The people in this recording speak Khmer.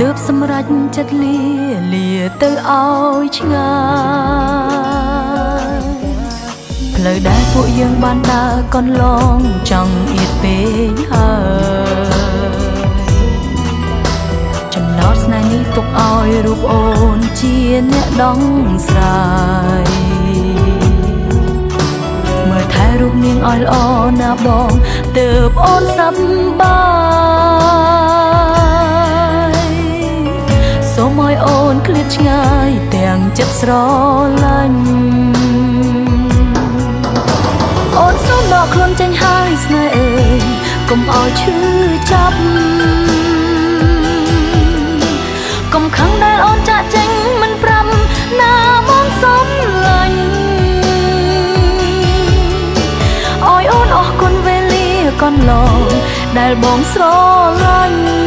ទើបសម្រេចចិត្តលាទៅឲ្យឆ្ងាយផ្លូវដែលពួកយើងបានដើរកន្លងចង់អៀតពេកហើយចំណោទស្នេហ៍នេះទុកឲ្យរូបអូនជាអ្នកដងស្រាយមើលថែរូបនាងឲ្យល្អណាបងទើបអូនសប្បាយសូមឲ្យអូនឃ្លាតឆ្ងាយទាំងចិត្តស្រឡាញ់អូនសូមដកខ្លួនចេញហើយស្នេហ៍អើយកុំឲ្យឈឺចាប់កុំខឹងដែលអូនចាក់ចេញមិនប្រាំណាមកសំឡាញ់ឲ្យអូនអរគុណវេលាកន្លងដែលបងស្រឡាញ់